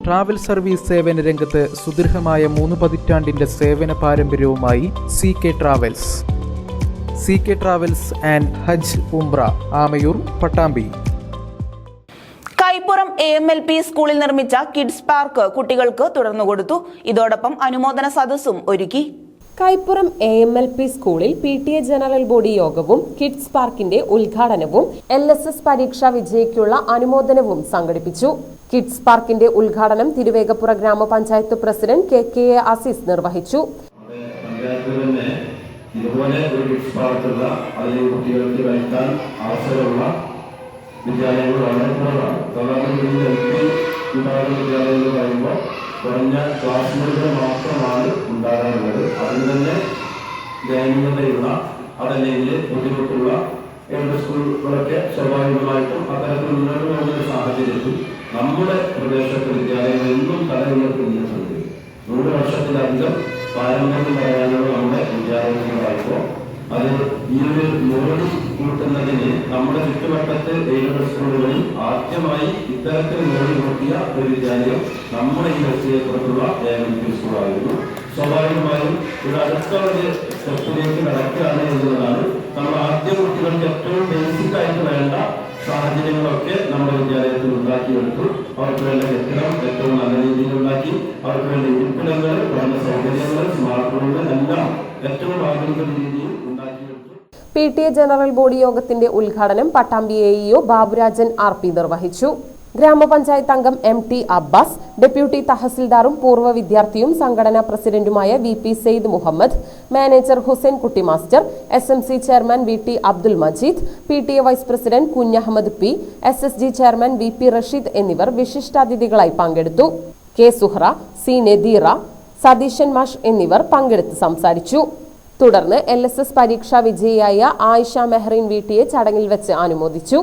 Travel service സേവന രംഗത്ത് സുദീർഘമായ 3 പതിറ്റാണ്ടിന്റെ സേവന പാരമ്പര്യവുമായി CK travels. CK travels and Hajj Umrah, Amayur, Pattambi. Kaippuram AMLP സ്കൂളിൽ നിർമ്മിച്ച കിഡ്സ് പാർക്ക് കുട്ടികൾക്ക് തുറന്നുകൊടുത്തു. ഇതോടൊപ്പം അനുമോദന സദസ്സും ഒരുക്കി. കൈപ്പുറം AMLP സ്കൂളിൽ PTA ജനറൽ ബോഡി യോഗവും കിഡ്സ് പാർക്കിന്റെ ഉദ്ഘാടനവും LSS പരീക്ഷാ വിജയിക്കുള്ള അനുമോദനവും സംഘടിപ്പിച്ചു. കിഡ്സ് പാർക്കിന്റെ ഉദ്ഘാടനം തിരുവേഗപ്പുറ ഗ്രാമപഞ്ചായത്ത് പ്രസിഡന്റ് KKA അസീസ് നിർവഹിച്ചു. കുറഞ്ഞ ക്ലാസ് മുറികൾ മാത്രമാണ് ഉണ്ടാകാറുള്ളത്. അതിന് തന്നെ ദയനീയതയുള്ള അതല്ലെങ്കിൽ ബുദ്ധിമുട്ടുള്ള സ്കൂളുകളൊക്കെ സ്വാഭാവികമായിട്ടും അത്തരത്തിൽ മുന്നോട്ട് പോകുന്ന സാഹചര്യത്തിൽ നമ്മുടെ പ്രദേശത്തെ വിദ്യാലയങ്ങൾ എന്നും തലയുയർത്തുന്നുണ്ട്. 100 വർഷത്തിലധികം പാരമ്പര്യം പറയാനുള്ള നമ്മുടെ വിദ്യാലയങ്ങളായപ്പോൾ അത് ഈ ഒരു ജോലി കൂട്ടുന്നതിന് നമ്മുടെ ചുറ്റുവട്ടത്ത് എയ്ഡഡ് സ്കൂളുകളിൽ ആദ്യമായി ഇത്തരത്തിൽ ജോലി കൂട്ടിയ ഒരു വിദ്യാലയം നമ്മുടെ ഈ ബസ്സിനെക്കുറിച്ചുള്ള AMLP സ്കൂളായിരുന്നു. സ്വാഭാവികമായും ഒരു അടുത്ത ഒരു സ്റ്റെപ്പിലേക്ക് നടക്കുകയാണ് എന്നുള്ളതാണ്. നമ്മൾ ആദ്യം കുട്ടികൾക്ക് ഏറ്റവും ബേസിക് ആയിട്ട് വേണ്ട സാഹചര്യങ്ങളൊക്കെ നമ്മുടെ വിദ്യാലയത്തിൽ ഉണ്ടാക്കിയെടുത്തു. അവർക്ക് വേണ്ട കെട്ടിടം ഏറ്റവും നല്ല രീതിയിൽ ഉണ്ടാക്കി, അവർക്ക് വേണ്ട ഇരിപ്പിടങ്ങൾ, വേണ്ട സൗകര്യങ്ങൾ, സ്മാർട്ട് ഫോണുകൾ എല്ലാം ഏറ്റവും ആധുനിക രീതിയിൽ ഉണ്ടാക്കിയെടുത്തു. PTA ജനറൽ ബോഡി യോഗത്തിന്റെ ഉദ്ഘാടനം പട്ടാമ്പി AEO ബാബുരാജൻ RP നിർവഹിച്ചു. ഗ്രാമപഞ്ചായത്ത് അംഗം MT അബ്ബാസ്, ഡെപ്യൂട്ടി തഹസിൽദാറും പൂർവ്വ വിദ്യാർത്ഥിയും സംഘടനാ പ്രസിഡന്റുമായ VP Syed Muhammad, manager Hussain Kutty master, SMC chairman VT Abdul Majeed, PTA vice president Kunhahammed P, SSG chairman VP Rasheed എന്നിവർ വിശിഷ്ടാതിഥികളായി പങ്കെടുത്തു. K സുഹ്റ, C നദീറ, സതീശൻ മാഷ് എന്നിവർ പങ്കെടുത്ത് സംസാരിച്ചു. തുടർന്ന് LSS പരീക്ഷാ വിജയിയായ ആയിഷ മെഹ്റീൻ VTയെ ചടങ്ങിൽ വെച്ച് അനുമോദിച്ചു.